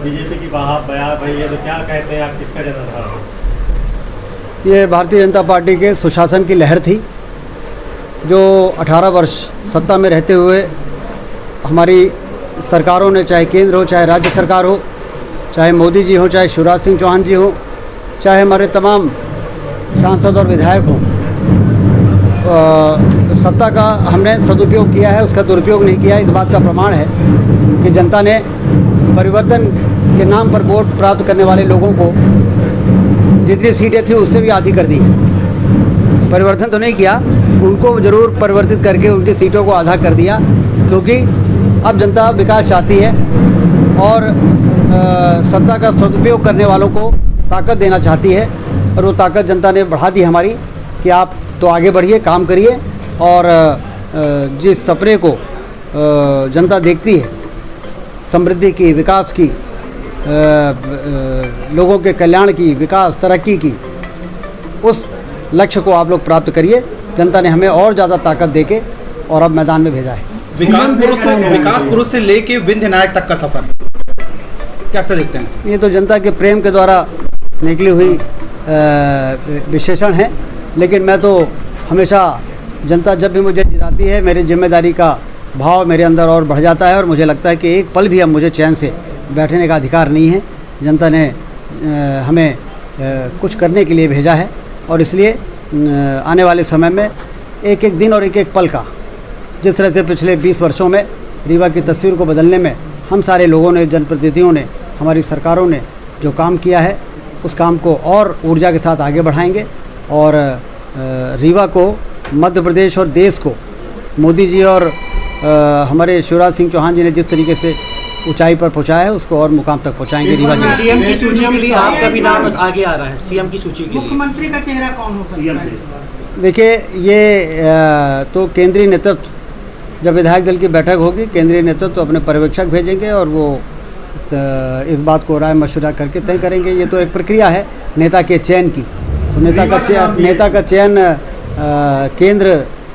BJP की बयान भाई है, तो क्या कहते हैं आप, किसका जनाधार है? ये भारतीय जनता पार्टी के सुशासन की लहर थी, जो 18 वर्ष सत्ता में रहते हुए हमारी सरकारों ने, चाहे केंद्र हो चाहे राज्य सरकार हो, चाहे मोदी जी हो चाहे शिवराज सिंह चौहान जी हो, चाहे हमारे तमाम सांसद और विधायक हों, सत्ता का हमने सदुपयोग किया है, उसका दुरुपयोग नहीं किया है। इस बात का प्रमाण है कि जनता ने परिवर्तन के नाम पर वोट प्राप्त करने वाले लोगों को जितनी सीटें थी उससे भी आधी कर दी। परिवर्तन तो नहीं किया, उनको ज़रूर परिवर्तित करके उनकी सीटों को आधा कर दिया, क्योंकि अब जनता विकास चाहती है और सत्ता का सदुपयोग करने वालों को ताकत देना चाहती है। और वो ताकत जनता ने बढ़ा दी हमारी कि आप तो आगे बढ़िए, काम करिए, और जिस सपने को जनता देखती है, समृद्धि की, विकास की, लोगों के कल्याण की, विकास तरक्की की, उस लक्ष्य को आप लोग प्राप्त करिए। जनता ने हमें और ज़्यादा ताकत देके और अब मैदान में भेजा है। विकास पुरुष से लेके विंध्य नायक तक का सफर कैसे देखते हैं? ये तो जनता के प्रेम के द्वारा निकली हुई विशेषण है, लेकिन मैं तो हमेशा, जनता जब भी मुझे जिताती है, मेरी जिम्मेदारी का भाव मेरे अंदर और बढ़ जाता है और मुझे लगता है कि एक पल भी अब मुझे चैन से बैठने का अधिकार नहीं है। जनता ने हमें कुछ करने के लिए भेजा है और इसलिए आने वाले समय में एक एक दिन और एक एक पल का, जिस तरह से पिछले 20 वर्षों में रीवा की तस्वीर को बदलने में हम सारे लोगों ने, जनप्रतिनिधियों ने, हमारी सरकारों ने जो काम किया है, उस काम को और ऊर्जा के साथ आगे बढ़ाएंगे और रीवा को, मध्य प्रदेश और देश को मोदी जी और हमारे शिवराज सिंह चौहान जी ने जिस तरीके से ऊंचाई पर पहुंचाया है, उसको और मुकाम तक पहुंचाएंगे। रीवा जी सीएम की सूची के लिए आपका भी नाम आगे आ रहा है। सीएम की सूची के लिए मुख्यमंत्री का चेहरा कौन हो सकता है? देखिए, ये तो केंद्रीय नेतृत्व, जब विधायक दल की बैठक होगी, केंद्रीय नेतृत्व अपने पर्यवेक्षक भेजेंगे और वो इस बात को राय मशवरा करके तय करेंगे। ये तो एक प्रक्रिया है नेता के चयन की। तो नेता का चयन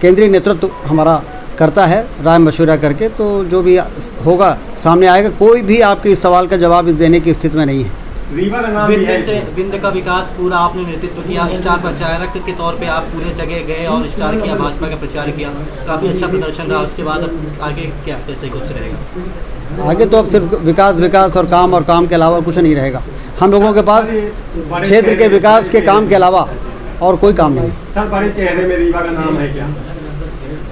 केंद्रीय नेतृत्व हमारा करता है राय मशवरा करके। तो जो भी होगा सामने आएगा। कोई भी आपके इस सवाल का जवाब इस देने की स्थिति में नहीं है। रीवा का नाम विंध्य का विकास पूरा आपने नेतृत्व किया, स्टार प्रचारक के तौर पे आप पूरे जगह गए और स्टार किया, भाजपा का प्रचार किया, काफ़ी अच्छा प्रदर्शन रहा। उसके बाद अब आगे क्या, कैसे कुछ रहेगा? आगे तो अब सिर्फ विकास और काम के अलावा कुछ नहीं रहेगा। हम लोगों के पास क्षेत्र के विकास के काम के अलावा और कोई काम नहीं। सर, बड़े चेहरे में रीवा का नाम है क्या?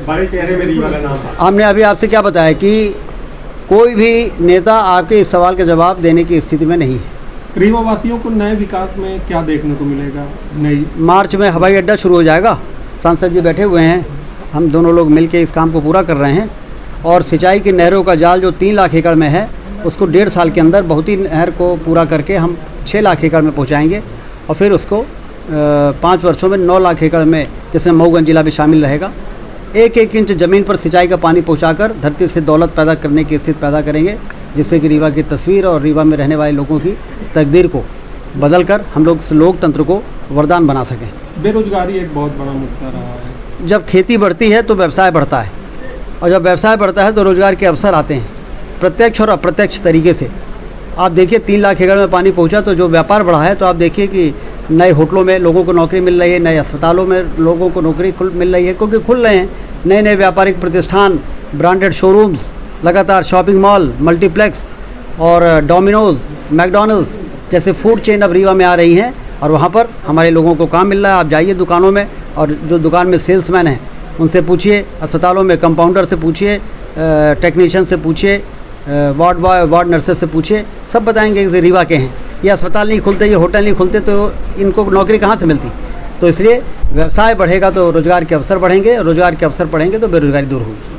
बड़े चेहरे में रीवा का नाम है। हमने अभी आपसे क्या बताया कि कोई भी नेता आपके इस सवाल का जवाब देने की स्थिति में नहीं है। रीवा वासियों को नए विकास में क्या देखने को मिलेगा? नई मार्च में हवाई अड्डा शुरू हो जाएगा। सांसद जी बैठे हुए हैं, हम दोनों लोग मिलकर इस काम को पूरा कर रहे हैं। और सिंचाई की नहरों का जाल जो 3 लाख एकड़ में है, उसको 1.5 साल के अंदर बहुती नहर को पूरा करके हम 6 लाख एकड़ में पहुंचाएंगे। और फिर उसको 5 वर्षों में 9 लाख एकड़ में, जिसमें मऊगंज जिला भी शामिल रहेगा, 1-1 इंच ज़मीन पर सिंचाई का पानी पहुंचाकर धरती से दौलत पैदा करने की स्थिति पैदा करेंगे, जिससे कि रीवा की तस्वीर और रीवा में रहने वाले लोगों की तकदीर को बदलकर हम लोग लोकतंत्र को वरदान बना सकें। बेरोजगारी एक बहुत बड़ा मुद्दा रहा है। जब खेती बढ़ती है तो व्यवसाय बढ़ता है, और जब व्यवसाय बढ़ता है तो रोज़गार के अवसर आते हैं, प्रत्यक्ष और अप्रत्यक्ष तरीके से। आप देखिए 3 लाख एकड़ में पानी पहुंचा तो जो व्यापार बढ़ा है, तो आप देखिए कि नए होटलों में लोगों को नौकरी मिल रही है, नए अस्पतालों में लोगों को नौकरी मिल रही है, क्योंकि खुल रहे हैं नए नए व्यापारिक प्रतिष्ठान, ब्रांडेड शोरूम्स, लगातार शॉपिंग मॉल, मल्टीप्लेक्स और डोमिनोज़, मैकडॉनल्ड्स जैसे फूड चेन अब रीवा में आ रही हैं और वहाँ पर हमारे लोगों को काम मिल रहा है। आप जाइए दुकानों में और जो दुकान में सेल्समैन हैं उनसे पूछिए, अस्पतालों में कंपाउंडर से पूछिए, टेक्नीशियन से पूछिए, वार्ड बॉय, वार्ड नर्सेस से पूछिए, सब बताएंगे कि रीवा के हैं। ये अस्पताल नहीं खुलते, ये होटल नहीं खुलते तो इनको नौकरी कहाँ से मिलती? तो इसलिए व्यवसाय बढ़ेगा तो रोज़गार के अवसर बढ़ेंगे, रोज़गार के अवसर बढ़ेंगे तो बेरोज़गारी दूर होगी।